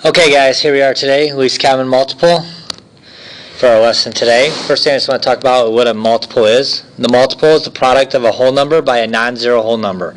Okay guys, here we are today, least common multiple for our lesson today. First thing I just want to talk about what a multiple is. The multiple is the product of a whole number by a non-zero whole number.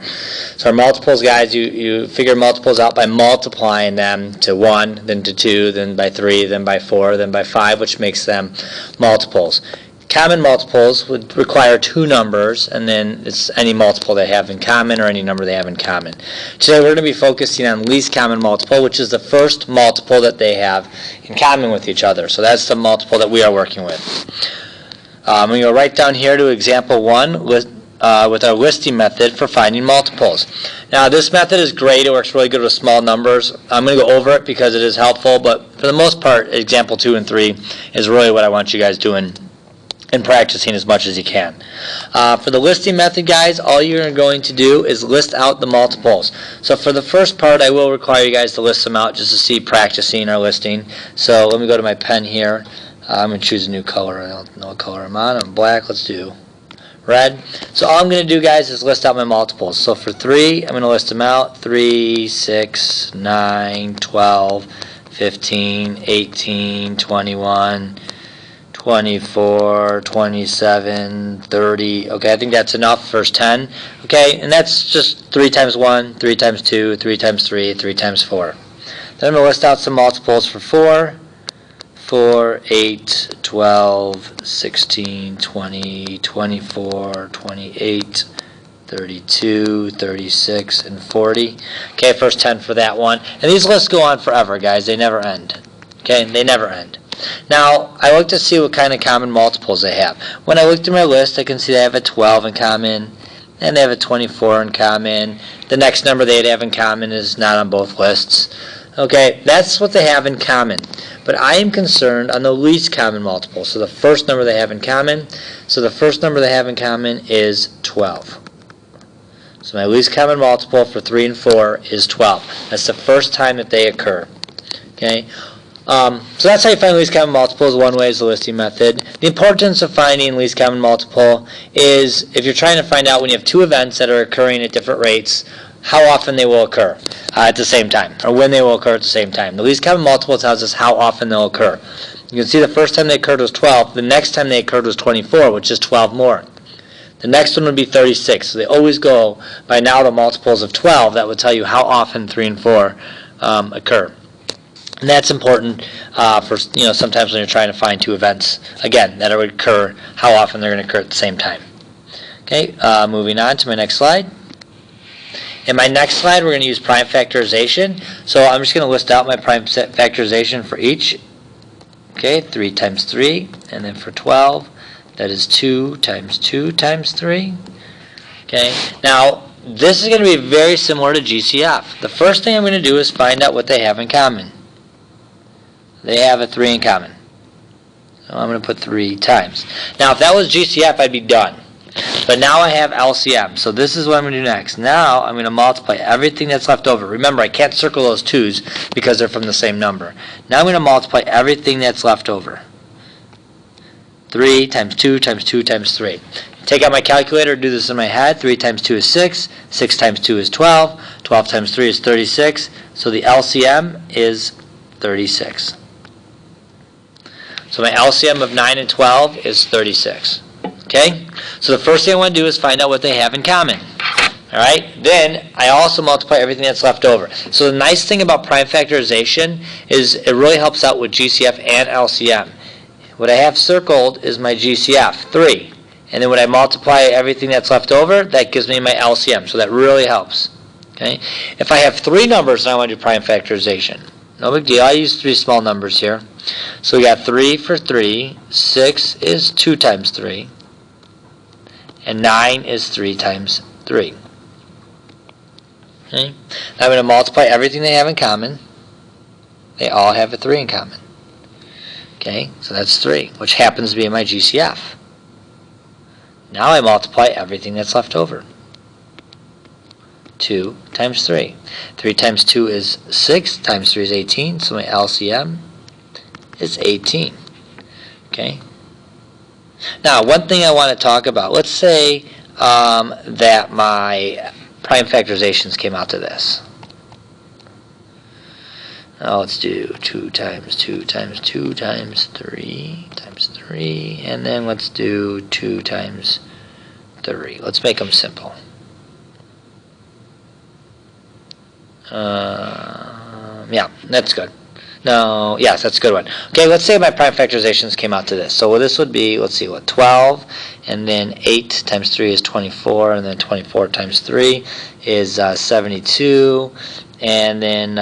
So our multiples, guys, you figure multiples out by multiplying them to 1, then to 2, then by 3, then by 4, then by 5, which makes them multiples. Common multiples would require two numbers, and then it's any multiple they have in common or any number they have in common. Today we're going to be focusing on least common multiple, which is the first multiple that they have in common with each other. So that's the multiple that we are working with. I'm going to go right down here to example 1 with our listing method for finding multiples. Now this method is great. It works really good with small numbers. I'm going to go over it because it is helpful, but for the most part, example 2 and 3 is really what I want you guys doing and practicing as much as you can. For the listing method, guys, all you're going to do is list out the multiples. So for the first part, I will require you guys to list them out just to see practicing our listing. So let me go to my pen here. I'm going to choose a new color. I don't know what color I'm on. I'm black. Let's do red. So all I'm going to do, guys, is list out my multiples. So for 3, I'm going to list them out. 3, 6, 9, 12, 15, 18, 21, 24, 27, 30. Okay, I think that's enough. First 10. Okay, and that's just 3 times 1, 3 times 2, 3 times 3, 3 times 4. Then I'm going to list out some multiples for 4, 4, 8, 12, 16, 20, 24, 28, 32, 36, and 40. Okay, first 10 for that one. And these lists go on forever, guys. They never end. Okay, they never end. Now, I look to see what kind of common multiples they have. When I look through my list, I can see they have a 12 in common, and they have a 24 in common. The next number they'd have in common is not on both lists. Okay, that's what they have in common. But I am concerned on the least common multiple, so the first number they have in common. So the first number they have in common is 12. So my least common multiple for 3 and 4 is 12. That's the first time that they occur. Okay. So that's how you find least common multiples. One way is the listing method. The importance of finding least common multiple is if you're trying to find out when you have two events that are occurring at different rates, how often they will occur at the same time, or when they will occur at the same time. The least common multiple tells us how often they'll occur. You can see the first time they occurred was 12. The next time they occurred was 24, which is 12 more. The next one would be 36. So they always go by now the multiples of 12. That would tell you how often 3 and 4 occur. And that's important for sometimes when you're trying to find two events, again, that would occur, how often they're going to occur at the same time. Okay, moving on to my next slide. In my next slide, we're going to use prime factorization. So I'm just going to list out my prime factorization for each. Okay, 3 times 3, and then for 12, that is 2 times 2 times 3. Okay, now this is going to be very similar to GCF. The first thing I'm going to do is find out what they have in common. They have a 3 in common. So I'm going to put 3 times. Now, if that was GCF, I'd be done. But now I have LCM. So this is what I'm going to do next. Now I'm going to multiply everything that's left over. Remember, I can't circle those 2's because they're from the same number. Now I'm going to multiply everything that's left over. 3 times 2 times 2 times 3. Take out my calculator, do this in my head. 3 times 2 is 6. 6 times 2 is 12. 12 times 3 is 36. So the LCM is 36. So my LCM of 9 and 12 is 36. Okay? So the first thing I want to do is find out what they have in common. Alright? Then I also multiply everything that's left over. So the nice thing about prime factorization is it really helps out with GCF and LCM. What I have circled is my GCF, 3. And then when I multiply everything that's left over, that gives me my LCM. So that really helps. Okay? If I have 3 numbers and I want to do prime factorization, no big deal. I use 3 small numbers here. So we got 3 for 3. 6 is 2 times 3. And 9 is 3 times 3. Okay? Now I'm going to multiply everything they have in common. They all have a 3 in common. Okay? So that's 3, which happens to be in my GCF. Now I multiply everything that's left over. 2 times 3. 3 times 2 is 6, times 3 is 18, so my LCM is 18. Okay? Now, one thing I want to talk about, let's say that my prime factorizations came out to this. let's do 2 times 2 times 2 times 3 times 3, and then let's do 2 times 3. Let's make them simple. Yeah, that's good. No, yes, that's a good one. Okay, let's say my prime factorizations came out to this. So this would be, let's see, what, 12, and then 8 times 3 is 24, and then 24 times 3 is 72, and then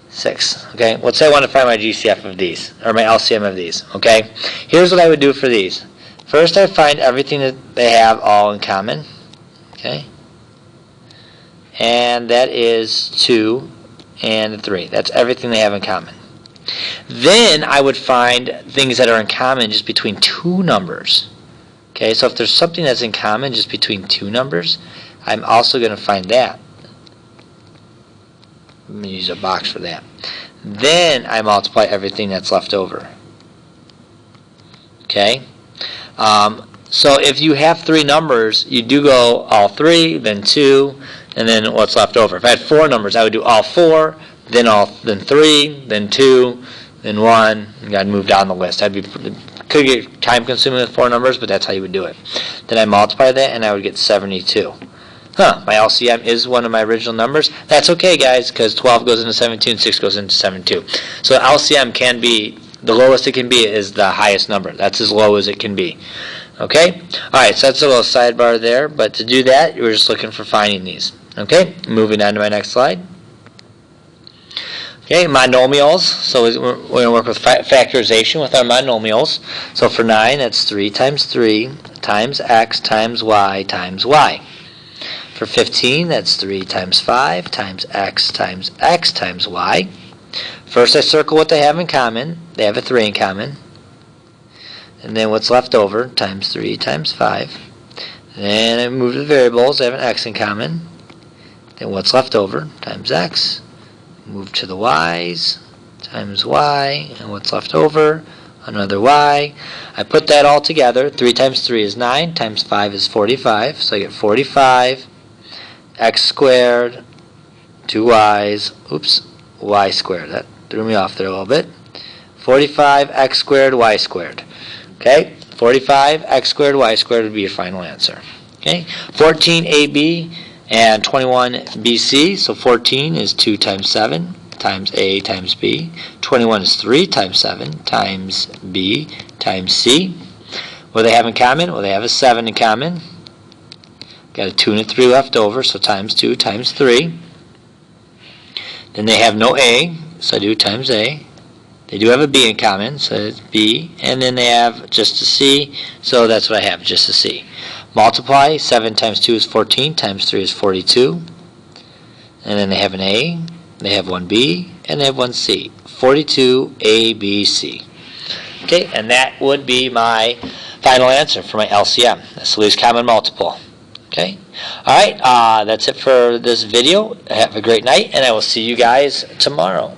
6. Okay, let's say I want to find my GCF of these, or my LCM of these. Okay, here's what I would do for these. First, I find everything that they have all in common. Okay, and that is 2 and 3. That's everything they have in common. Then I would find things that are in common just between two numbers. Okay, so if there's something that's in common just between two numbers, I'm also going to find that. I'm going to use a box for that. Then I multiply everything that's left over. Okay, so if you have three numbers, you do go all three, then 2, and then what's left over. If I had 4 numbers, I would do all 4, then 3, then 2, then 1, and I'd move down the list. Could get time consuming with 4 numbers, but that's how you would do it. Then I multiply that, and I would get 72. My LCM is one of my original numbers. That's okay, guys, because 12 goes into 72 and 6 goes into 72. So LCM can be, the lowest it can be is the highest number. That's as low as it can be. Okay? Alright, so that's a little sidebar there, but to do that, you're just looking for finding these. Okay? Moving on to my next slide. Okay, monomials. So we're going to work with factorization with our monomials. So for 9, that's 3 times 3 times x times y times y. For 15, that's 3 times 5 times x times y. First I circle what they have in common. They have a 3 in common. And then what's left over, times 3 times 5. Then I move to the variables. They have an x in common. Then what's left over, times x. Move to the y's, times y. And what's left over, another y. I put that all together. 3 times 3 is 9, times 5 is 45. So I get 45, x squared, 2y's, y squared. That threw me off there a little bit. 45, x squared, y squared. Okay, 45, x squared, y squared would be your final answer. Okay, 14ab and 21bc. So 14 is 2 times 7 times a times b. 21 is 3 times 7 times b times c. What do they have in common? Well, they have a 7 in common. Got a 2 and a 3 left over, so times 2 times 3. Then they have no a, so I do times a. They do have a b in common, so it's b. And then they have just a c, so that's what I have, just a c. Multiply, 7 times 2 is 14, times 3 is 42. And then they have an a, they have one b, and they have one c. 42, a, b, c. Okay, and that would be my final answer for my LCM. That's the least common multiple. Okay, alright, that's it for this video. Have a great night, and I will see you guys tomorrow.